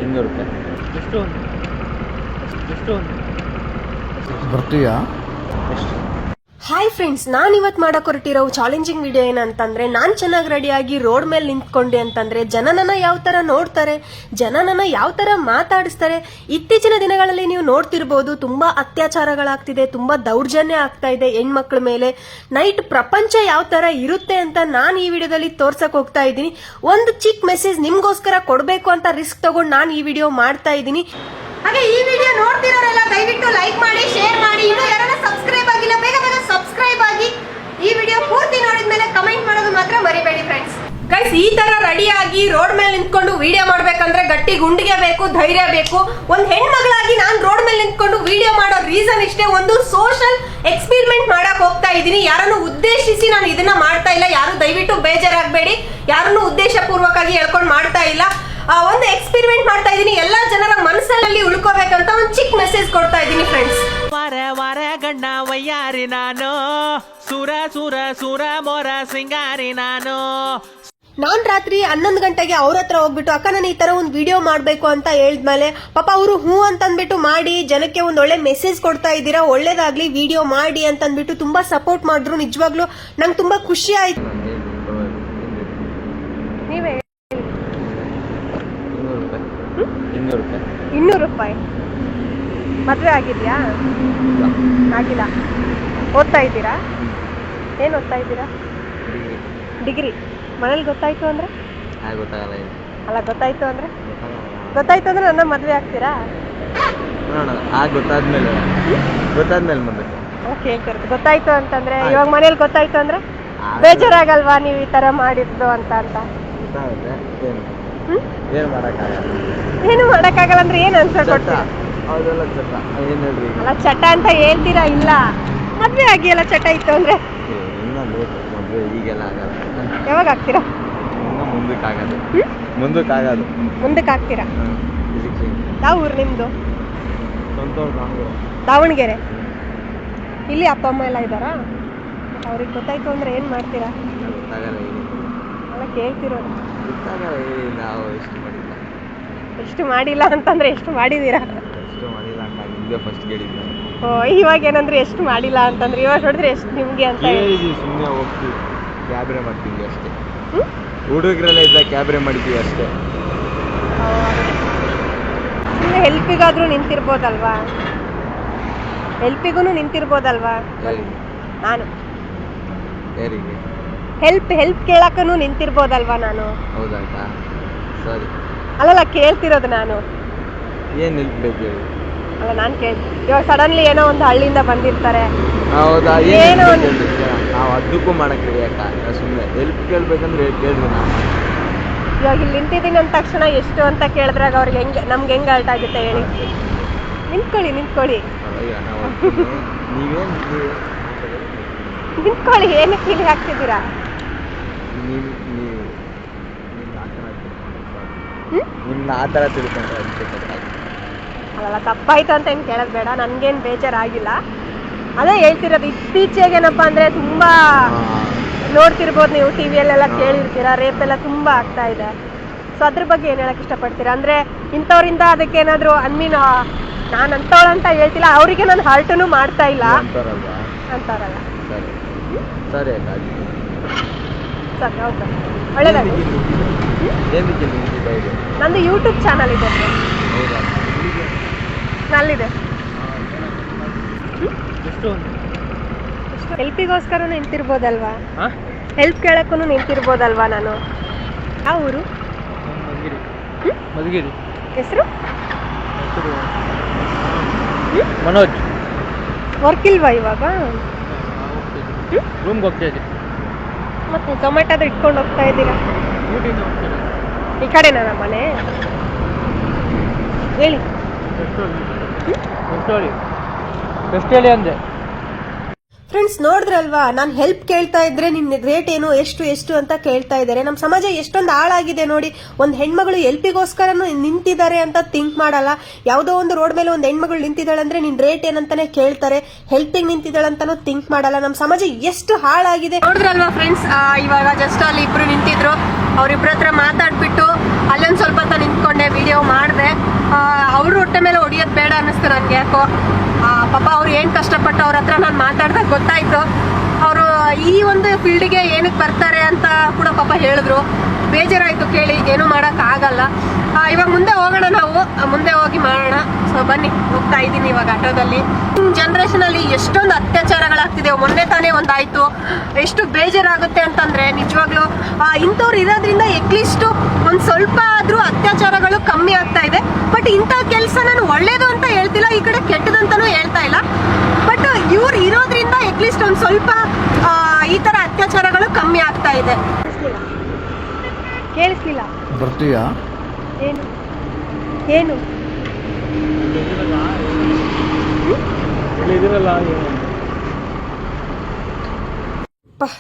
200 ರೂಪಾಯಿ. ಎಷ್ಟು ಬರ್ತೀಯಾ? ಎಷ್ಟು? ಹಾಯ್ ಫ್ರೆಂಡ್ಸ್, ನಾನು ಇವತ್ತು ಮಾಡಕ್ಕೆ ಹೊರಟಿರೋ ಚಾಲೆಂಜಿಂಗ್ ವಿಡಿಯೋ ಏನಂತಂದ್ರೆ, ನಾನು ಚೆನ್ನಾಗಿ ರೆಡಿಯಾಗಿ ರೋಡ್ ಮೇಲೆ ನಿಂತ್ಕೊಂಡೆ ಅಂತಂದ್ರೆ ಜನ ನನ್ನ ಯಾವ ತರ ನೋಡ್ತಾರೆ, ಜನ ನನ್ನ ಯಾವ ತರ ಮಾತಾಡಿಸ್ತಾರೆ. ಇತ್ತೀಚಿನ ದಿನಗಳಲ್ಲಿ ನೀವು ನೋಡ್ತಿರ್ಬೋದು, ತುಂಬಾ ಅತ್ಯಾಚಾರಗಳಾಗ್ತಿದೆ, ತುಂಬಾ ದೌರ್ಜನ್ಯ ಆಗ್ತಾ ಇದೆ ಹೆಣ್ಮಕ್ಳ ಮೇಲೆ. ನೈಟ್ ಪ್ರಪಂಚ ಯಾವ ತರ ಇರುತ್ತೆ ಅಂತ ನಾನು ಈ ವಿಡಿಯೋದಲ್ಲಿ ತೋರ್ಸಕ್ ಹೋಗ್ತಾ ಇದ್ದೀನಿ. ಒಂದು ಚಿಕ್ಕ ಮೆಸೇಜ್ ನಿಮ್ಗೋಸ್ಕರ ಕೊಡ್ಬೇಕು ಅಂತ ರಿಸ್ಕ್ ತಗೊಂಡು ನಾನು ಈ ವಿಡಿಯೋ ಮಾಡ್ತಾ ಇದ್ದೀನಿ. ಹಾಗೆ ಈ ವಿಡಿಯೋ ನೋಡ್ತಿರೋರೆಲ್ಲ ದಯವಿಟ್ಟು ಲೈಕ್ ಮಾಡಿ, ಶೇರ್ ಮಾಡಿ. ಇನ್ನು ಯಾರೆಲ್ಲ ಸಬ್ಸ್ಕ್ರೈಬ್ ಆಗಿಲ್ಲ ಬೇಗ ಬೇಗ ಸಬ್ಸ್ಕ್ರೈಬ್ ಆಗಿ. ಈ ವಿಡಿಯೋ ಪೂರ್ತಿ ನೋಡಿದ್ಮೇಲೆ ಕಮೆಂಟ್ ಮಾಡೋದು ಮಾತ್ರ ಮರಿಬೇಡಿ ಫ್ರೆಂಡ್ಸ್. ಗೈಸ್, ಈ ತರ ರೆಡಿ ಆಗಿ ರೋಡ್ ಮೇಲೆ ನಿಂತ್ಕೊಂಡು ವಿಡಿಯೋ ಮಾಡ್ಬೇಕಂದ್ರೆ ಗಟ್ಟಿ ಗುಂಡಿಗೆ ಬೇಕು, ಧೈರ್ಯ ಬೇಕು. ಒಂದ್ ಹೆಣ್ಮಗಳಾಗಿ ನಾನು ರೋಡ್ ಮೇಲೆ ನಿಂತ್ಕೊಂಡು ವಿಡಿಯೋ ಮಾಡೋ ರೀಸನ್ ಇಷ್ಟೇ, ಒಂದು ಸೋಷಿಯಲ್ ಎಕ್ಸ್ಪೆರಿಮೆಂಟ್ ಮಾಡಕ್ ಹೋಗ್ತಾ ಇದ್ದೀನಿ. ಯಾರನ್ನು ಉದ್ದೇಶಿಸಿ ನಾನು ಇದನ್ನ ಮಾಡ್ತಾ ಇಲ್ಲ, ಯಾರು ದಯವಿಟ್ಟು ಬೇಜಾರಾಗಬೇಡಿ. ಯಾರನ್ನು ಉದ್ದೇಶ ಪೂರ್ವಕವಾಗಿ ಹೇಳ್ಕೊಂಡು ಮಾಡ್ತಾ ಇಲ್ಲ. ಒಂದು ಎಕ್ಸ್ಪೆರಿಮೆಂಟ್ ಮಾಡ್ತಾ ಇದ್ದೀನಿ, ಎಲ್ಲಾ ಜನರ ಮನಸ್ಸಲ್ಲಿ ಉಳ್ಕೋಬೇಕಂತ ಒಂದು ಚಿಕ್ಕ ಮೆಸೇಜ್ ಕೊಡ್ತಾ ಇದ್ದೀನಿ ಫ್ರೆಂಡ್ಸ್. ವಾರ ಗಣ್ಣ ವಯ್ಯಾರಿ ನಾನು, ಸುರ ಸುರ ಸುರ ಮೊರ ಸಿಂಗಾರಿ ನಾನು ರಾತ್ರಿ 11 ಗಂಟೆಗೆ ಅವ್ರ ಹತ್ರ ಹೋಗ್ಬಿಟ್ಟು, ಅಕ್ಕ ನಾನು ಈ ತರ ಒಂದು ವಿಡಿಯೋ ಮಾಡ್ಬೇಕು ಅಂತ ಹೇಳಿದ್ಮೇಲೆ ಪಾಪ ಅವರು ಹೂ ಅಂತಂದ್ಬಿಟ್ಟು ಮಾಡಿ ಜನಕ್ಕೆ ಒಂದ್ ಒಳ್ಳೆ ಮೆಸೇಜ್ ಕೊಡ್ತಾ ಇದ್ದೀರಾ, ಒಳ್ಳೇದಾಗ್ಲಿ ವಿಡಿಯೋ ಮಾಡಿ ಅಂತಂದ್ಬಿಟ್ಟು ತುಂಬಾ ಸಪೋರ್ಟ್ ಮಾಡಿದ್ರು. ನಿಜವಾಗ್ಲೂ ನಂಗೆ ತುಂಬಾ ಖುಷಿ ಆಯ್ತು. ನೀವೇ 200 ರೂಪಾಯಿ. 200 ರೂಪಾಯಿ. ಮದ್ವೆ ಆಗಿದ್ಯಾ? ಆಗಿಲ್ಲ. ಓದ್ತಾ ಇದ್ದೀರಾ? ಏನ್ ಓದ್ತಾ ಇದ್ದೀರಾ? ಡಿಗ್ರಿ. ಮನೇಲಿ ಗೊತ್ತಾಯ್ತು ಅಂದ್ರೆ? ಗೊತ್ತಾಗಲ್ಲ. ಅಲ್ಲ, ಗೊತ್ತಾಯ್ತು ಅಂದ್ರೆ ನನ್ನ ಮದ್ವೆ ಆಗ್ತೀರಾ? ಗೊತ್ತಾದ್ಮೇಲೆ ಮುಂದೆ ಓಕೆ, ಗೊತ್ತಾಯ್ತು ಅಂತಂದ್ರೆ ಇವಾಗ ಮನೇಲಿ ಗೊತ್ತಾಯ್ತು ಅಂದ್ರೆ ಬೇಜಾರಾಗಲ್ವಾ ನೀವು ಈ ತರ ಮಾಡಿದ್ದು ಅಂತ? ಏನು ಮಾಡಕ್ಕಾಗಲ್ಲ ಅಂದ್ರೆ ಏನ್ ಅನ್ಸಕ್ ಕೊಡ್ತೀರಾ? ಅಲ್ಲ, ಚಟ ಅಂತ ಹೇಳ್ತೀರಾ? ಇಲ್ಲ, ಮದ್ವೆ ಆಗಿ ಎಲ್ಲ ಚಟ ಇತ್ತು ಅಂದ್ರೆ ಈಗೆಲ್ಲ ಆಗಲ್ಲ. ಯಾವಾಗ ಆಗ್ತೀರಾ? ಮುಂದಕ್ಕೆ ಆಗ್ತೀರಾ? ಯಾವ ಊರು ನಿಮ್ದು? ದಾವಣಗೆರೆ. ಇಲ್ಲಿ ಅಪ್ಪ ಅಮ್ಮ ಎಲ್ಲ ಇದ್ದಾರಾ? ಅವ್ರಿಗೆ ಗೊತ್ತಾಯ್ತು ಅಂದ್ರೆ ಏನ್ ಮಾಡ್ತೀರಾ? ಅಲ್ಲ, ಕೇಳ್ತಿರೋದು. ಎಷ್ಟು ಮಾಡಿಲ್ಲ ಅಂತಂದ್ರೆ ಎಷ್ಟು ಮಾಡಿದೀರಾ? ಓ, ಇವಾಗ ಏನಂದ್ರೆ ಎಷ್ಟು ಮಾಡಿಲ್ಲ ಅಂತಂದ್ರೆ ಇವಾಗ ನೋಡಿದ್ರೆ ಎಷ್ಟು ನಿಮ್ಗೆ ಅಂತ ಸುಮ್ಮನೆ ಹೋಗ್ತೀವಿ, ಕ್ಯಾಬ್ರೆ ಮಾಡ್ತೀವಿ ಅಷ್ಟೇ. ಹುಡುಗರೆಲ್ಲ ಇದ್ದ ಕ್ಯಾಬ್ರೆ ಮಾಡ್ತೀವಿ ಅಷ್ಟೇ. ಸುಮ್ಮನೆ ಹೆಲ್ಪಿಗಾದ್ರೂ ನಿಂತಿರ್ಬೋದಲ್ವಾ? ಹೆಲ್ಪಿಗೂ ನಿಂತಿರ್ಬೋದಲ್ವಾ? ನಾನು ಯಾರಿಗೆ ಹೆಲ್ಪ್ ಕೇಳಕ್ಕೂ ನಿಂತಿರ್ಬೋದಲ್ವಾ ನಾನು? ಹೌದಾ? ಸರಿ. ಅಲ್ಲಲ್ಲ, ಕೇಳ್ತಿರೋದು ನಾನು. ಏನ್ ಹೆಲ್ಪ್ ಬೇಕು? ಅಲ್ಲ, ನಾನು ಇವಾಗ ಸಡನ್ಲಿ ಏನೋ ಒಂದು ಹಳ್ಳಿಯಿಂದ ಬಂದಿರ್ತಾರೆ. ಹೌದಾ? ಏನೋ ನಾವು ಅದಕ್ಕೂ ಮಾಡಕ್ ಯಾಕ? ಸುಮ್ಮನೆ ಹೆಲ್ಪ್ ಕೇಳ್ಬೇಕಂದ್ರೆ ಕೇಳಿದ್ವಿ ನಾವು. ಇವಾಗ ಇಲ್ಲಿ ನಿಂತಿದ್ದೀನಿ ಅಂದ ತಕ್ಷಣ ಎಷ್ಟು ಅಂತ ಕೇಳಿದ್ರಾಗ ಅವ್ರಿಗೆ ನಮ್ಗೆ ಹೆಂಗೆ ಅರ್ಥ ಆಗುತ್ತೆ ಹೇಳಿ? ನಿಂತ್ಕೊಳ್ಳಿ. ನಿಂತ್ಕೊಳ್ಳಿ, ಏನಕ್ಕೆ ಇಲ್ಲಿ ಹಾಕ್ತಿದ್ದೀರಾ? ನಿಮ್ನ ಆ ಥರ ತಿಳ್ಕೊಂಡ್ರೆ ಅಲ್ಲ, ತಪ್ಪಾಯ್ತು ಅಂತ ಏನು ಕೇಳೋದು ಬೇಡ, ನನ್ಗೇನು ಬೇಜಾರಾಗಿಲ್ಲ. ಅದೇ ಹೇಳ್ತಿರೋದು, ಇತ್ತೀಚೆಗೇನಪ್ಪ ಅಂದ್ರೆ ತುಂಬಾ ನೋಡ್ತಿರ್ಬೋದು ನೀವು, ಟಿವಿಯಲ್ಲೆಲ್ಲ ಕೇಳಿರ್ತೀರಾ, ರೇಪ್ ಎಲ್ಲ ತುಂಬಾ ಆಗ್ತಾ ಇದೆ. ಸೊ ಅದ್ರ ಬಗ್ಗೆ ಏನ್ ಹೇಳಕ್ ಇಷ್ಟಪಡ್ತೀರಾ? ಅಂದ್ರೆ ಇಂಥವ್ರಿಂದ ಅದಕ್ಕೆ ಏನಾದ್ರು ನಾನು ಅಂತವಳು ಅಂತ ಹೇಳ್ತಿಲ್ಲ, ಅವರಿಗೆ ನಾನು ಹರ್ಟನು ಮಾಡ್ತಾ ಇಲ್ಲ ಅಂತಾರಲ್ಲ. ಸರಿ, ಹೌದು, ಒಳ್ಳೇದಾಗಿ. ನಂದು ಯೂಟ್ಯೂಬ್ ಚಾನಲ್ ಇದೆ, ನಲ್ಲಿದೆ. ಹೆಲ್ಪಿಗೋಸ್ಕರ ನಿಂತಿರ್ಬೋದಲ್ವಾ? ಹೆಲ್ಪ್ ಕೇಳಕ್ಕೂ ನಿಂತಿರ್ಬೋದಲ್ವಾ ನಾನು? ಯಾವ ಊರು? ಮಧುಗಿರಿ. ಹೆಸರು? ಮನೋಜ್. ವರ್ಕ್ ಇಲ್ವಾ ಇವಾಗ? ರೂಮ್ಗೆ ಹೋಗ್ತಾ ಇದ್ದೀವಿ. ಮತ್ತೆ ಟೊಮೆಟೊ ಇಟ್ಕೊಂಡು ಹೋಗ್ತಾ ಇದ್ದೀರಾ? ಈ ಕಡೆನಾ ನಮ್ಮ ಮನೆ? ಹೇಳಿ. ಎಷ್ಟು ಹೇಳಿ ಅಂದೆ? ಫ್ರೆಂಡ್ಸ್, ನೋಡಿದ್ರಲ್ವಾ, ನಾನು ಹೆಲ್ಪ್ ಕೇಳ್ತಾ ಇದ್ರೆ ನಿನ್ನ ರೇಟ್ ಏನು, ಎಷ್ಟು ಅಂತ ಕೇಳ್ತಾ ಇದ್ದಾರೆ. ನಮ್ಮ ಸಮಾಜ ಎಷ್ಟೊಂದು ಹಾಳಾಗಿದೆ ನೋಡಿ. ಒಂದು ಹೆಣ್ಮಗಳು ಹೆಲ್ಪಿಗೋಸ್ಕರ ನಿಂತಿದ್ದಾರೆ ಅಂತ ಥಿಂಕ್ ಮಾಡಲ್ಲ. ಯಾವುದೋ ಒಂದು ರೋಡ್ ಮೇಲೆ ಒಂದು ಹೆಣ್ಮಗಳು ನಿಂತಿದ್ದಾಳೆ ಅಂದ್ರೆ ನಿನ್ ರೇಟ್ ಏನಂತಾನೆ ಕೇಳ್ತಾರೆ, ಹೆಲ್ಪಿಗೆ ನಿಂತಿದ್ದಾಳೆ ಅಂತಾನು ಥಿಂಕ್ ಮಾಡಲ್ಲ. ನಮ್ಮ ಸಮಾಜ ಎಷ್ಟು ಹಾಳಾಗಿದೆ ನೋಡಿದ್ರಲ್ವಾ ಫ್ರೆಂಡ್ಸ್. ಇವಾಗ ಜಸ್ಟ್ ಅಲ್ಲಿ ಇಬ್ರು ನಿಂತಿದ್ರು, ಅವ್ರಿಬ್ರ ಹತ್ರ ಮಾತಾಡ್ಬಿಟ್ಟು ಅಲ್ಲೊಂದು ಸ್ವಲ್ಪ ಹೊತ್ತು ನಿಂತ್ಕೊಂಡೆ, ವಿಡಿಯೋ ಮಾಡಿದೆ. ಅನ್ನಿಸ್ತು ನನಗೆ ಯಾಕೋ. ಪಾಪ ಅವ್ರು ಏನು ಕಷ್ಟಪಟ್ಟು ಅವ್ರ ಹತ್ರ ನಾನು ಮಾತಾಡ್ದಾಗ ಗೊತ್ತಾಯ್ತು ಅವರು ಈ ಒಂದು ಫೀಲ್ಡಿಗೆ ಏನಕ್ಕೆ ಬರ್ತಾರೆ ಅಂತ ಕೂಡ ಪಾಪ ಹೇಳಿದ್ರು. ಬೇಜಾರಾಯಿತು ಕೇಳಿ, ಏನೂ ಮಾಡೋಕ್ಕಾಗಲ್ಲ. ಇವಾಗ ಮುಂದೆ ಹೋಗೋಣ, ನಾವು ಮುಂದೆ ಹೋಗಿ ಮಾಡೋಣ. ಸೊ ಬನ್ನಿ, ಹೋಗ್ತಾ ಇದ್ದೀನಿ ಇವಾಗ ಆಟೋದಲ್ಲಿ. ಜನ್ರೇಷನಲ್ಲಿ ಎಷ್ಟೊಂದು ಅತ್ಯಾಚಾರಗಳಾಗ್ತಿದೆ. ಮೊನ್ನೆ ತಾನೇ ಒಂದಾಯ್ತು. ಎಷ್ಟು ಬೇಜಾರಾಗುತ್ತೆ ಅಂತಂದ್ರೆ ನಿಜವಾಗ್ಲೂ ಇಂಥವ್ರು ಇರೋದ್ರಿಂದ ಎಟ್ಲೀಸ್ಟು ಒಂದು ಸ್ವಲ್ಪ ಆದರೂ ಅತ್ಯಾಚಾರಗಳು ಕಮ್ಮಿ ಆಗ್ತಾ ಇದೆ. ಬಟ್ ಇಂಥ ಕೆಲಸ ನಾನು ಒಳ್ಳೇದು ಅಂತ ಹೇಳ್ತಿಲ್ಲ, ಈ ಕಡೆ ಕೆಟ್ಟದಂತನೂ ಹೇಳ್ತಾ ಇಲ್ಲ. ಬಟ್ ಇವ್ರು ಇರೋದ್ರಿಂದ ಎಟ್ಲೀಸ್ಟ್ ಒಂದು ಸ್ವಲ್ಪ ಈ ಥರ ಅತ್ಯಾಚಾರಗಳು ಕಮ್ಮಿ ಆಗ್ತಾ ಇದೆ. ಕೇಳಿಸ್ಲಿಲ್ಲ. ಬರ್ತೀಯಾ? ಏನು ಏನು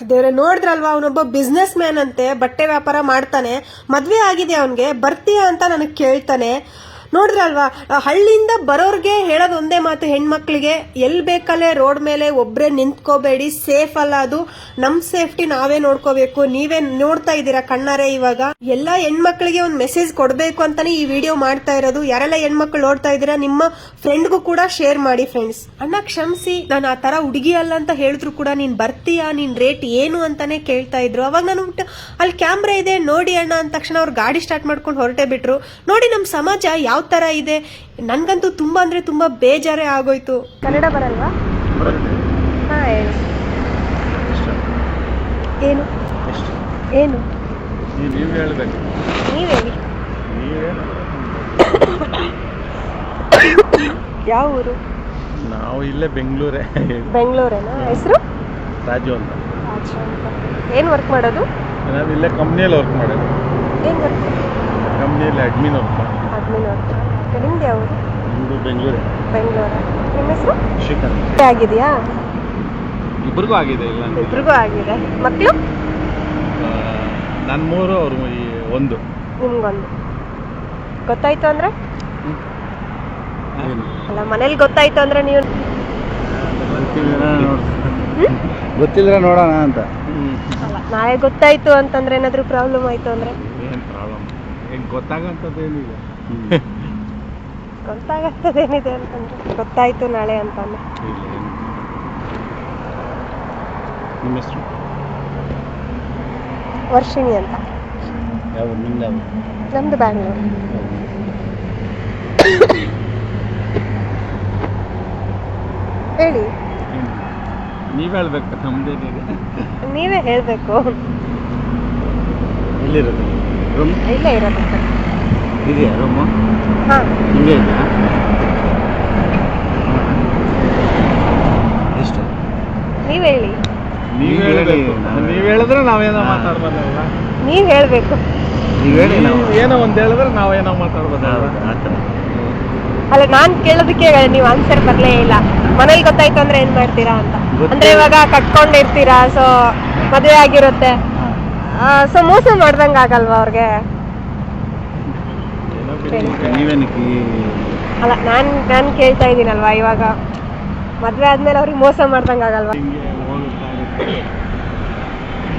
ದೇವ್ರೆ, ನೋಡಿದ್ರಲ್ವಾ, ಅವನೊಬ್ಬ ಬಿಸ್ನೆಸ್ ಮ್ಯಾನ್ ಅಂತೆ, ಬಟ್ಟೆ ವ್ಯಾಪಾರ ಮಾಡ್ತಾನೆ, ಮದ್ವೆ ಆಗಿದೆ ಅವನ್ಗೆ, ಬರ್ತೀಯಾ ಅಂತ ನನಗೆ ಕೇಳ್ತಾನೆ. ನೋಡಿದ್ರಲ್ವಾ, ಹಳ್ಳಿಯಿಂದ ಬರೋರ್ಗೆ ಹೇಳೋದು ಒಂದೇ ಮಾತು, ಹೆಣ್ಮಕ್ಳಿಗೆ ಎಲ್ಲಿ ಬೇಕಲ್ಲೇ ರೋಡ್ ಮೇಲೆ ಒಬ್ರೆ ನಿಂತ್ಕೋಬೇಡಿ, ಸೇಫ್ ಅಲ್ಲ ಅದು. ನಮ್ ಸೇಫ್ಟಿ ನಾವೇ ನೋಡ್ಕೋಬೇಕು. ನೀವೇ ನೋಡ್ತಾ ಇದ್ದೀರಾ ಕಣ್ಣಾರೆ. ಇವಾಗ ಎಲ್ಲ ಹೆಣ್ಮಕ್ಳಿಗೆ ಒಂದು ಮೆಸೇಜ್ ಕೊಡ್ಬೇಕು ಅಂತಾನೆ ಈ ವಿಡಿಯೋ ಮಾಡ್ತಾ ಇರೋದು. ಯಾರೆಲ್ಲ ಹೆಣ್ಮಕ್ಳು ನೋಡ್ತಾ ಇದ್ದೀರಾ, ನಿಮ್ಮ ಫ್ರೆಂಡ್ಗೂ ಕೂಡ ಶೇರ್ ಮಾಡಿ ಫ್ರೆಂಡ್ಸ್. ಅಣ್ಣ ಕ್ಷಮಿಸಿ, ನಾನು ಆ ತರ ಹುಡುಗಿ ಅಲ್ಲ ಅಂತ ಹೇಳಿದ್ರು ಕೂಡ ನೀನ್ ಬರ್ತೀಯಾ, ನಿನ್ ರೇಟ್ ಏನು ಅಂತಾನೆ ಕೇಳ್ತಾ ಇದ್ರು. ಅವಾಗ ನಾನು ಅಲ್ಲಿ ಕ್ಯಾಮ್ರಾ ಇದೆ ನೋಡಿ ಅಣ್ಣ ಅಂದ ತಕ್ಷಣ ಅವ್ರು ಗಾಡಿ ಸ್ಟಾರ್ಟ್ ಮಾಡ್ಕೊಂಡು ಹೊರಟೇ ಬಿಟ್ರು. ನೋಡಿ ನಮ್ಮ ಸಮಾಜ ಯಾವ ತರ ಇದೆ. ನನ್ಗಂತೂ ತುಂಬಾ ಅಂದ್ರೆ ತುಂಬಾ ಬೇಜಾರೇ ಆಗೋಯ್ತು. ಕನ್ನಡ ಬರಲ್ವಾ? ಹಾ, ಹೇಳಿ. ಏನು ಏನು ನೀವು ಹೇಳ್ಬೇಕು. ನೀವ್ ಹೇಳಿ. ಯಾವ ಊರು? ನಾವು ಇಲ್ಲೇ ಬೆಂಗಳೂರೇ. ಬೆಂಗಳೂರೇನಾ? ಹೆಸರು? ರಾಜು ಅಂತ. ಏನ್ ವರ್ಕ್ ಮಾಡೋದು? ನಾವು ಇಲ್ಲೇ ಕಂಪ್ನಿಯಲ್ಲಿ ವರ್ಕ್ ಮಾಡೋದು. ಏನ್ ವರ್ಕ್? ಕಂಪ್ನಿಯಲ್ಲಿ ಅಡ್ಮಿನ್ ವರ್ಕ್ ಮಾಡೋದು. Admin work. ನಿಮ್ದು ಯಾವ ಊರು? ನಿಮ್ಮದು ಬೆಂಗಳೂರೇ. ಬೆಂಗಳೂರು. ನಿಮ್ಮ ಹೆಸರು? ಶ್ರೀಕಾಂತ್. ಆಗಿದೆಯಾ? ಇಬ್ಬರಿಗೂ ಆಗಿದೆ. ಇಲ್ಲ ಇಬ್ರಿಗೂ ಆಗಿದೆ. ಮಕ್ಕಳು? ನನ್ನ 3, ಅವರು 1. ನಿಮ್ಗೊಂದು ಗೊತ್ತಾಯ್ತು ಅಂದ್ರೆ? ಅಲ್ಲ, ಮನೇಲಿ ಗೊತ್ತಾಯ್ತು ಅಂದ್ರೆ ನೀವು ಗೊತ್ತಿಲ್ಲ ನೋಡೋಣ ಅಂತ. ಅಲ್ಲ, ನಾಳೆ ಗೊತ್ತಾಯ್ತು ಅಂತಂದ್ರೆ ಏನಾದ್ರು ಪ್ರಾಬ್ಲಮ್ ಆಯ್ತು ಅಂದ್ರೆ? ಏನು ಪ್ರಾಬ್ಲಮ್? ಏನು ಗೊತ್ತಾಗಂಥದ್ದೇನಿದೆ. ಗೊತ್ತಾಗತ್ತದೇನಿದೆ ಅಂತಂದ್ರೆ ಗೊತ್ತಾಯ್ತು ನಾಳೆ ಅಂತಂದ್ರೆ. ನಿಮ್ಮ ಹೆಸರು? ವರ್ಷಿಣಿ ಅಂತ. ಯಾವ ನಿಮ್ದು? ಯಾವ? ನಮ್ದು ಬ್ಯಾಂಗ್ಳೂರು. ಹೇಳಿ. ನೀವೇ ಹೇಳ್ಬೇಕು, ನಮ್ದೇನಿದೆ. ನೀವೇ ಹೇಳ್ಬೇಕು. ಎಲ್ಲಿರೋದು? ರೂಮ್ ಇಲ್ಲೇ ಇರೋದು. ಇದೆಯಾ ರೂಮು? ಹಾ, ಹಿಂಗೆ ಇದೆಯಾ? ಎಷ್ಟು? ನೀವ್ ಹೇಳಿ. ನೀವು ಹೇಳಿದ್ರೆ ನಾವೇನೋ ಮಾತಾಡ್ಬೋದಲ್ಲ. ನೀವ್ ಹೇಳ್ಬೇಕು. ನೀವು ಹೇಳಿ, ಏನೋ ಒಂದು ಹೇಳಿದ್ರೆ ನಾವೇನೋ ಮಾತಾಡ್ಬೋದಲ್ಲ. ಆ ಥರ. ಅಲ್ಲ, ನಾನ್ ಕೇಳೋದಕ್ಕೆ ನೀವು ಆನ್ಸರ್ ಬರ್ಲೇ ಇಲ್ಲ. ಮನೇಲಿ ಗೊತ್ತಾಯ್ತು ಅಂದ್ರೆ ಏನ್ ಮಾಡ್ತೀರಾ ಅಂತ. ಅಂದ್ರೆ ಇವಾಗ ಕಟ್ಕೊಂಡಿರ್ತೀರಾ, ಸೊ ಮದುವೆ ಆಗಿರುತ್ತೆ, ಸೊ ಮೋಸ ಮಾಡ್ದಂಗ ಆಗಲ್ವಾ ಅವ್ರಿಗೆ? ಅಲ್ಲ, ನಾನ್ ಕೇಳ್ತಾ ಇದ್ದೀನಲ್ವಾ, ಇವಾಗ ಮದ್ವೆ ಆದ್ಮೇಲೆ ಅವ್ರಿಗೆ ಮೋಸ ಮಾಡ್ದಂಗ ಆಗಲ್ವಾ?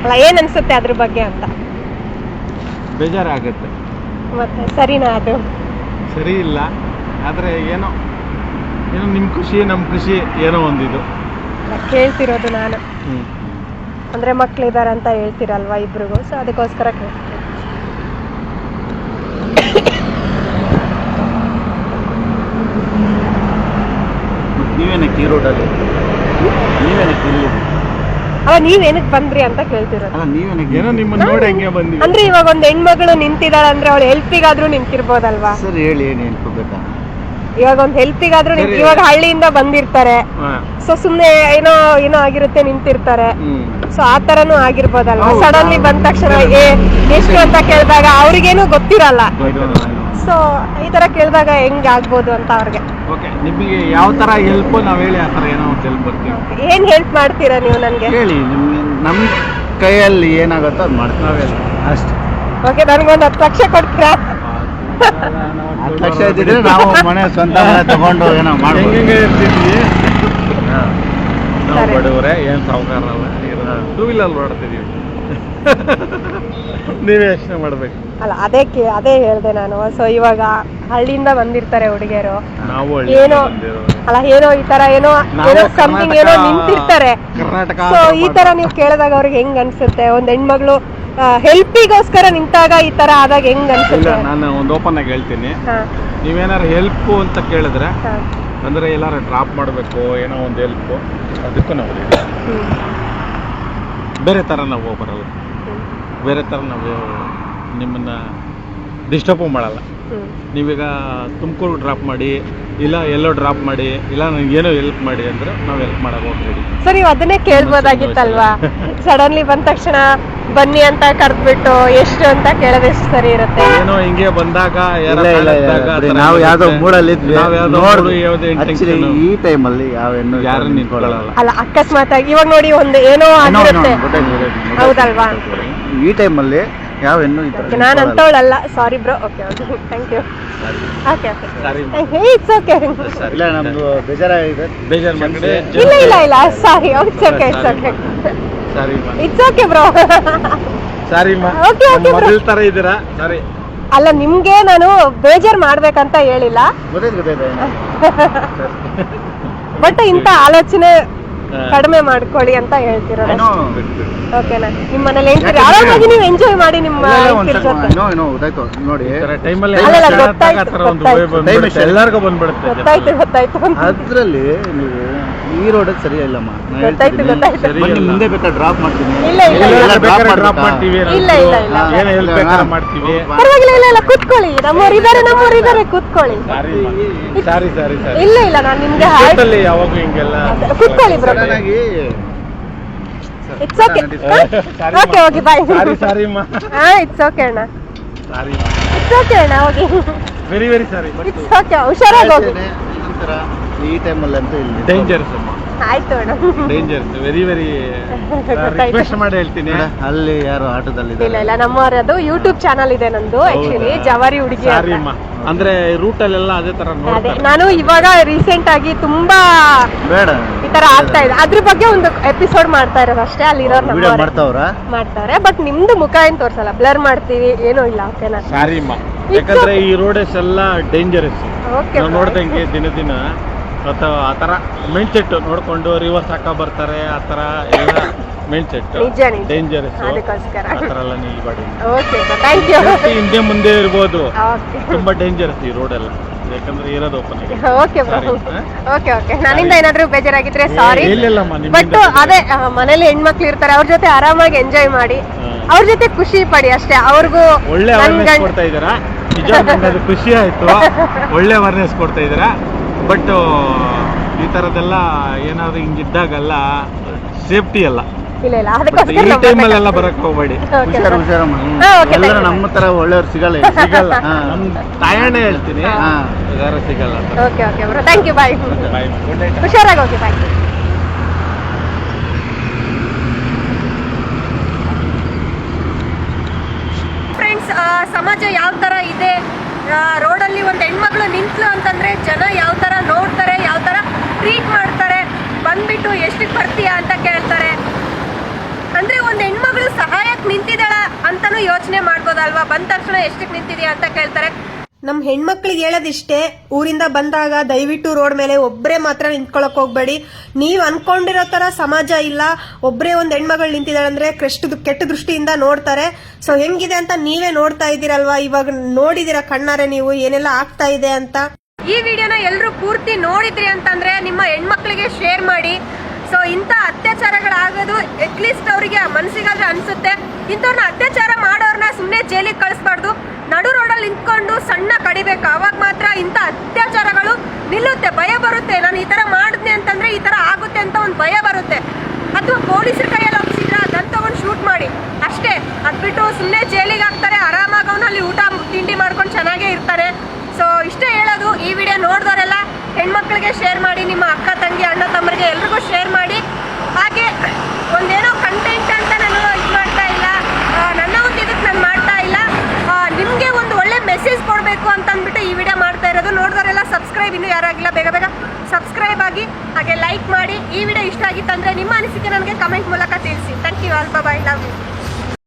ಅಲ್ಲ, ಏನ್ ಅನ್ಸುತ್ತೆ ಅದ್ರ ಬಗ್ಗೆ ಅಂತ? ಬೇಜಾರಾಗುತ್ತೆ. ಮತ್ತೆ ಸರಿನಾ ಅದು? ಸರಿ ಇಲ್ಲ, ಆದರೆ ಏನೋ ನಿಮ್ಮ ಖುಷಿ ನಮ್ಮ ಖುಷಿ ಏನೋ ಒಂದಿದು. ಕೇಳ್ತಿರೋದು ನಾನು, ಅಂದ್ರೆ ಮಕ್ಳಿದಾರ ಅಂತ ಹೇಳ್ತಿರಲ್ವಾ ಇಬ್ರಿಗೂ, ಸೊ ಅದಕ್ಕೋಸ್ಕರ ಕೇಳ್ತೀನಿ. ನೀವೇನಕ್ಕೆ ಈ ರೋಡಲ್ಲಿ? ನೀವೇನಕ್ಕೆ ಇಲ್ಲಿ? ಅಲ್ಲ, ನೀವೇನಕ್ಕೆ ಬಂದ್ರಿ ಅಂತ ಕೇಳ್ತಿರೋದು. ಅಲ್ಲ, ನೀವೇನಕ್ಕೆ? ಏನೋ ನಿಮ್ಮನ್ನ ನೋಡಿ ಹಂಗೆ ಬಂದ್ವಿ. ಅಂದ್ರೆ ಇವಾಗ ಒಂದ್ ಹೆಣ್ಮಗಳು ನಿಂತಿದ್ದಾಳೆ ಅಂದ್ರೆ ಅವಳು ಹೆಲ್ಪಿಗಾದ್ರೂ ನಿಂತಿರ್ಬೋದಲ್ವಾ? ಸರಿ, ಹೇಳಿ ಏನು ಹೇಳ್ಕೋಬೇಕಾ? ಇವಾಗ ಒಂದ್ ಹೆಲ್ಪಿಗಾದ್ರೂ ಇವಾಗ ಹಳ್ಳಿಯಿಂದ ಬಂದಿರ್ತಾರೆ, ಸೊ ಸುಮ್ನೆ ಏನೋ ಆಗಿರುತ್ತೆ, ನಿಂತಿರ್ತಾರೆ. ಸೊ ಆ ತರನು ಆಗಿರ್ಬೋದಲ್ವಾ? ಸಡನ್ಲಿ ಬಂದ ತಕ್ಷಣ ಎಷ್ಟು ಅಂತ ಕೇಳಿದಾಗ ಅವ್ರಿಗೇನು ಗೊತ್ತಿರಲ್ಲ. ಸೊ ಈ ತರ ಕೇಳಿದಾಗ ಹೆಂಗ್ ಆಗ್ಬೋದು ಅಂತ ಅವ್ರಿಗೆ. ಓಕೆ, ನಿಮಗೆ ಯಾವ ತರ ಹೆಲ್ಪ್ ನಾವು ಹೇಳಿ, ಆ ತರ ಏನೋ ಒಂದು ಹೆಲ್ಪ್ ಬರ್ತೀವಿ. ಏನ್ ಹೆಲ್ಪ್ ಮಾಡ್ತೀರಾ ನೀವು ನನ್ಗೆ? ಹೇಳಿ, ನಮ್ಮ ಕೈಯಲ್ಲಿ ಏನಾಗುತ್ತೋ ಅದು ಮಾಡ್ತೀವಿ ಅಷ್ಟೇ. ಓಕೆ, ನನ್ಗೊಂದು 10 ಲಕ್ಷ ಕೊಡ್ತೀರಾ? 10 ಲಕ್ಷ ಇದ್ದಿದ್ರೆ ನಾವು ಮನೆ ಸ್ವಂತ ತಗೊಂಡು ಏನೋ ಮಾಡ್ಬೋದು. ಹೆಂಗೆ ಇರ್ತಿದ್ವಿ ನಾವು, ಬಡವರೇ, ಏನು ಸಾವುಕಾರ ಅಲ್ಲ, 2 ವೀಲರ್ ಓಡ್ತಿದೀವಿ. ನೀವೇ ಯೋಚನೆ ಮಾಡ್ಬೇಕು. ಅಲ್ಲ ಅದೇ ಹೇಳ್ದೆ ನಾನು. ಸೊ ಇವಾಗ ಹಳ್ಳಿಯಿಂದ ಬಂದಿರ್ತಾರೆ ಹುಡುಗಿಯರು, ನಾವು ಏನೋ ಅಲ್ಲ ಏನೋ ಈ ತರ ಏನೋ ಸಮಥಿಂಗ್ ಏನೋ ನಿಂತಿರ್ತಾರೆ. ಕರ್ನಾಟಕ ಸೊ ಈ ತರ ನೀವು ಕೇಳಿದಾಗ ಅವ್ರಿಗೆ ಹೆಂಗ್ ಅನ್ಸುತ್ತೆ? ಒಂದ್ ಹೆಣ್ಮಗಳು ಹೆಲ್ಪಿಗೋಸ್ಕರ ನಿಂತಾಗ ಈ ತರ ಆದಾಗ ಹೆಂಗ್ ಇಲ್ಲ, ಅನ್ಸುತ್ತೆ? ನಾನು ಒಂದು ಓಪನ್ ಆಗಿ ಹೇಳ್ತೀನಿ. ಹಾ, ನೀವೇನಾರು ಹೆಲ್ಪ್ ಅಂತ ಕೇಳಿದ್ರೆ ಹಾ. ಅಂದ್ರೆ ಎಲ್ಲಾರು ಡ್ರಾಪ್ ಮಾಡಬೇಕು, ಏನೋ ಒಂದು ಹೆಲ್ಪ್, ಅದಕ್ಕೂ ನಾವು ready. ಹ್ಮ್. ಬೇರೆ ಥರ ನಾವು ಬರಲ್ಲ, ಬೇರೆ ಥರ ನಾವು ನಿಮ್ಮನ್ನ ಡಿಸ್ಟರ್ಬು ಮಾಡಲ್ಲ. ಹ್ಮ್. ನೀವೀಗ ತುಮಕೂರು ಡ್ರಾಪ್ ಮಾಡಿ, ಇಲ್ಲ ಎಲ್ಲೋ ಡ್ರಾಪ್ ಮಾಡಿ, ಇಲ್ಲ ನನಗೇನೋ ಹೆಲ್ಪ್ ಮಾಡಿ ಅಂದ್ರೆ ನಾವು ಹೆಲ್ಪ್ ಮಾಡಕ್ಕೆ ಹೋಗ್ಬೇಡಿ. ಸರ್ ನೀವು ಅದನ್ನೇ ಕೇಳ್ಬೋದಾಗಿತ್ತಲ್ವಾ? ಸಡನ್ಲಿ ಬಂದ ತಕ್ಷಣ ಬನ್ನಿ ಅಂತ ಕರೆದ್ಬಿಟ್ಟು ಎಷ್ಟು ಅಂತ ಕೇಳೋದು ಎಷ್ಟು ಸರಿ ಇರುತ್ತೆ? ಏನೋ ಹಿಂಗೆ ಬಂದಾಗ ನಾವು ಯಾವ್ದೋ ಮೂಡಲ್ಲಿ ಇದ್ವಿ, intention. ಈ ಟೈಮಲ್ಲಿ ಯಾವ ಹೆಣ್ಣು ಯಾರು ನಿಂತ್ಕೊಳ್ಳಲ್ಲ. ಅಲ್ಲ ಅಕಸ್ಮಾತ್ ಆಗಿ ಇವಾಗ ನೋಡಿ ಒಂದು ಏನೋ ಆಗಿರುತ್ತೆ, ಹೌದಲ್ವಾ? ಈ ಟೈಮಲ್ಲಿ ಯಾವ ಹೆಣ್ಣು ಈ ತರ ನಾನು ಅಂತವಳಲ್ಲ, sorry bro. Okay okay, thank you. Okay okay, it's okay. ಇಲ್ಲ, ನಮ್ದು ಬೇಜಾರಾಗಿದೆ. ಬೇಜಾರು ಮಾಡ್ಕಡೆ ಇಲ್ಲ sorry, it's okay sorry it's okay bro. Sorry Okay, okay, bro. ಮೊದಲ ತರ ಇದ್ದೀರಾ, ಸಾರಿ. ಅಲ್ಲ ನಿಮ್ಗೆ ನಾನು ಬೇಜಾರ್ ಮಾಡ್ಬೇಕಂತ ಹೇಳಿಲ್ಲ, ಗೊತ್ತಾಯ್ತು. ಬಟ್ ಇಂಥ ಆಲೋಚನೆ ಕಡಿಮೆ ಮಾಡ್ಕೊಳ್ಳಿ ಅಂತ ಹೇಳ್ತಿರೋ. ಓಕೆನಾ? ನಿಮ್ಮ ಮನೇಲಿ ಹೇಳ್ತೀರಿ, ಆರಾಮಾಗಿ ನೀವು ಎಂಜಾಯ್ ಮಾಡಿ ನಿಮ್ಮ ಹೆಂಡ್ತಿರ್ ಜೊತೆ. ಗೊತ್ತಾಯ್ತು ನೋಡಿ, ಟೈಮಲ್ಲಿ ಅಲ್ಲಲ್ಲ, ಗೊತ್ತಾಯ್ತು. ಎಲ್ಲರಿಗೂ ಬಂದ್ಬಿಡುತ್ತೆ. ಗೊತ್ತಾಯ್ತು ಅದ್ರಲ್ಲಿ ನೀವು ಈ ರೋಡಲ್ಲಿ ಸರಿ ಇಲ್ಲಮ್ಮ. ಗೊತ್ತಾಯ್ತು. ಬನ್ನಿ, ಮುಂದೆ ಬೇಕಾದ್ರೆ ಡ್ರಾಪ್ ಮಾಡ್ತೀನಿ. ಇಲ್ಲ ಡ್ರಾಪ್ ಮಾಡ್ತೀವಿ, ಇಲ್ಲ. ಏನು ಹೆಲ್ಪ್ ಬೇಕಾದ್ರೆ ಮಾಡ್ತೀವಿ. ಪರವಾಗಿಲ್ಲ, ಕೂತ್ಕೊಳ್ಳಿ. ನಮ್ಮವ್ರಿದ್ದಾರೆ, ಕೂತ್ಕೊಳ್ಳಿ. ಸಾರಿ ಇಲ್ಲ ನಾನು ನಿಮ್ಗೆ ಯಾವಾಗೂ ಹಿಂಗೆಲ್ಲ ಕೂತ್ಕೊಳ್ಳಿ bro. It's okay. Okay bye. Sorry it's okay ಅಣ್ಣ, ಸಾರಿ ಇಟ್ಸ್ ಓಕೆ ಅಣ್ಣ, ಹೋಗಿ. Very sorry. ಇಟ್ಸ್ ಓಕೆ, ಹುಷಾರಾಗಿ ಹೋಗಿ. ಈ ಟೈಮಲ್ಲಿ ಅಂತೂ ಇಲ್ಲಿ ಡೇಂಜರ್ಸ್ ಅಮ್ಮ, ಆಯ್ತು ಅಣ್ಣ. ಡೇಂಜರ್ಸ್, ವೆರಿ ಗೊತ್ತಾಯ್ತು. ರಿಕ್ವೆಸ್ಟ್ ಮಾಡಿ ಹೇಳ್ತೀನಿ. ಅಲ್ಲಿ ಯಾರು ಆಟೋದಲ್ಲಿ ಇಲ್ಲ ನಮ್ಮವ್ರದ್ದು ಯೂಟ್ಯೂಬ್ ಚಾನಲ್ ಇದೆ ನಂದು, ಆಕ್ಚುಲಿ ಜವಾರಿ ಹುಡುಗಿ ಸಾರಿ ಅಮ್ಮ. ಅಂದ್ರೆ ರೂಟ್ ಅಲ್ಲೆಲ್ಲ ಅದೇ ತರ ಅದೇ ನೋಡ್ತಾರೆ. ನಾನು ಇವಾಗ ರೀಸೆಂಟ್ ಆಗಿ ತುಂಬಾ ಬೇಡ ಈ ತರ ಆಗ್ತಾ ಇದೆ, ಅದ್ರ ಬಗ್ಗೆ ಒಂದು ಎಪಿಸೋಡ್ ಮಾಡ್ತಾ ಇರೋದು ಅಷ್ಟೇ. ಅಲ್ಲಿರೋರು ವಿಡಿಯೋ ನಮ್ಮ ಮಾಡ್ತಾರೆ, ಬಟ್ ನಿಮ್ದು ಮುಖ ಏನ್ ತೋರ್ಸಲ್ಲ, ಬ್ಲರ್ ಮಾಡ್ತೀವಿ, ಏನೂ ಇಲ್ಲ. ಓಕೆನಾ? ಸಾರಿ ಅಮ್ಮ, ಯಾಕಂದ್ರೆ ಈ ರೋಡಸ್ ಎಲ್ಲ ಡೇಂಜರಸ್. ಓಕೆ. ನಾವು ನೋಡ್ದಂಗೆ ದಿನ ಅಥವಾ ಆ ತರ ಮೈಂಡ್ ಸೆಟ್ ನೋಡ್ಕೊಂಡು ರಿವರ್ಸ್ ಹಾಕ ಬರ್ತಾರೆ, ಆ ತರ ಎಲ್ಲ ಮೈಂಡ್ ಸೆಟ್ ನಿಜ ಡೇಂಜರಸ್. ಅದಕ್ಕೋಸ್ಕರ. ಆ ತರ ಎಲ್ಲ ನಿಲ್ಬಾಡಿ. Okay thank you. ಹಿಂದೆ ಮುಂದೆ ಇರ್ಬೋದು, ಓಕೆ ತುಂಬಾ ಡೇಂಜರಸ್ ಈ ರೋಡ್ ಎಲ್ಲ, ಯಾಕಂದ್ರೆ ಇರೋದು ಓಪನ್ ಆಗಿ. Okay bro. ಓಕೆ ನನ್ನಿಂದ ಏನಾದ್ರೂ ಬೇಜಾರಾಗಿದ್ರೆ ಸಾರಿ. ಇಲ್ಲಮ್ಮ, ಬಟ್ ಅದೇ ಮನೇಲಿ ಹೆಣ್ಮಕ್ಳು ಇರ್ತಾರೆ, ಅವ್ರ ಜೊತೆ ಆರಾಮಾಗಿ ಎಂಜಾಯ್ ಮಾಡಿ, ಅವ್ರ ಜೊತೆ ಖುಷಿ ಪಡಿ ಅಷ್ಟೇ. ಅವ್ರಿಗೂ ಒಳ್ಳೆ ಅವೇರ್ನೆಸ್ ಕೊಡ್ತಾ ಇದ್ದೀರಾ, ನಿಜ ನಂಗೆ ಅದು ಖುಷಿ ಆಯ್ತು. ಒಳ್ಳೆ ಅವೇರ್ನೆಸ್ ಕೊಡ್ತಾ ಇದ್ದೀರಾ. ಬಟ್ ಈ ತರದೆಲ್ಲ ಏನಾದ್ರು ಹಿಂಗಿದ್ದಾಗಲ್ಲ ಸೇಫ್ಟಿ ಅಲ್ಲ. ಇಲ್ಲ ಈ ಅದಕ್ಕೋಸ್ಕರ ಟೈಮಲ್ಲೆಲ್ಲ ಬರಕ್ ಹೋಗ್ಬೇಡಿ. ಹುಷಾರಮ್ಮ. ಓಕೆ ಎಲ್ಲರೂ ನಮ್ಮ ತರ ಒಳ್ಳೆಯವ್ರು ಸಿಗಲ್ಲ. ಸಿಗಲ್ಲ, ನಮ್ ತಾಯಣ್ಣ ಹೇಳ್ತೀನಿ, ಯಾರು ಸಿಗಲ್ಲ. Okay bro, thank you, bye. Bye, good night. ಹುಷಾರಾಗಿ ಹೋಗಿ, ಬಾಯ್. ಫ್ರೆಂಡ್ಸ್, ಸಮಾಜ ಯಾವ ತರ ಇದೆ, ರೋಡಲ್ಲಿ ಒಂದು ಹೆಣ್ಮಕ್ಳು ನಿಂತ್ಲು ಅಂತಂದ್ರೆ ಜನ ಯಾವ ತರ ನೋಡ್ತಾರೆ, ಯಾವ ತರ ಟ್ರೀಟ್ ಮಾಡ್ತಾರೆ, ಬಂದ್ಬಿಟ್ಟು ಎಷ್ಟಕ್ಕೆ ಬರ್ತೀಯಾ ಅಂತ ಕೇಳ್ತಾರೆ. ಅಂದ್ರೆ ಒಂದು ಹೆಣ್ಮಗಳು ಸಹಾಯಕ್ಕೆ ನಿಂತಿದ್ದಾಳ ಅಂತಾನು ಯೋಚನೆ ಮಾಡ್ಬೋದಲ್ವಾ? ಬಂದ ತಕ್ಷಣ ಎಷ್ಟಕ್ಕೆ ನಿಂತಿದ್ಯಾ ಅಂತ ಕೇಳ್ತಾರೆ. ನಮ್ ಹೆಣ್ಮಕ್ಳಿಗೆ ಹೇಳೋದಿಷ್ಟೇ, ಊರಿಂದ ಬಂದಾಗ ದಯವಿಟ್ಟು ರೋಡ್ ಮೇಲೆ ಒಬ್ರೇ ಮಾತ್ರ ನಿಂತ್ಕೊಳಕ್ ಹೋಗ್ಬೇಡಿ. ನೀವ್ ಅನ್ಕೊಂಡಿರೋ ತರ ಸಮಾಜ ಇಲ್ಲ. ಒಬ್ರೇ ಒಂದ್ ಹೆಣ್ಮಗಳು ನಿಂತಿದ್ದಾಳೆ ಅಂದ್ರೆ ಕೆಟ್ಟ ದೃಷ್ಟಿಯಿಂದ ನೋಡ್ತಾರೆ. ಸೊ ಹೆಂಗಿದೆ ಅಂತ ನೀವೇ ನೋಡ್ತಾ ಇದ್ದೀರಲ್ವಾ, ಇವಾಗ ನೋಡಿದಿರ ಕಣ್ಣಾರೆ ನೀವು ಏನೆಲ್ಲ ಆಗ್ತಾ ಇದೆ ಅಂತ. ಈ ವಿಡಿಯೋನ ಎಲ್ಲರೂ ಪೂರ್ತಿ ನೋಡಿದ್ರಿ ಅಂತಂದ್ರೆ ನಿಮ್ಮ ಹೆಣ್ಮಕ್ಳಿಗೆ ಶೇರ್ ಮಾಡಿ. ಸೊ ಇಂಥ ಅತ್ಯಾಚಾರಗಳಾಗೋದು ಅಟ್ಲೀಸ್ಟ್ ಅವರಿಗೆ ಮನಸ್ಸಿಗಾದ್ರೆ ಅನ್ಸುತ್ತೆ. ಇಂಥವ್ರನ್ನ ಅತ್ಯಾಚಾರ ಮಾಡೋರ್ನ ಸುಮ್ಮನೆ ಜೈಲಿಗೆ ಕಳಿಸ್ಬಾರ್ದು, ನಡು ರೋಡಲ್ಲಿ ನಿಂತ್ಕೊಂಡು ಸಣ್ಣ ಕಡಿಬೇಕು. ಅವಾಗ ಮಾತ್ರ ಇಂಥ ಅತ್ಯಾಚಾರಗಳು ನಿಲ್ಲುತ್ತೆ. ಭಯ ಬರುತ್ತೆ, ನಾನು ಈ ತರ ಮಾಡಿದ್ನೆ ಅಂತಂದ್ರೆ ಈ ತರ ಆಗುತ್ತೆ ಅಂತ ಒಂದು ಭಯ ಬರುತ್ತೆ. ಅಥವಾ ಪೊಲೀಸರ ಕೈಯಲ್ಲಿ ಒಪ್ಪಿಸಿದ್ರೆ ಅದನ್ನ ತಗೊಂಡು ಶೂಟ್ ಮಾಡಿ ಅಷ್ಟೇ. ಅದ್ಬಿಟ್ಟು ಸುಮ್ಮನೆ ಜೈಲಿಗೆ ಹಾಕ್ತಾರೆ, ಆರಾಮಾಗಿ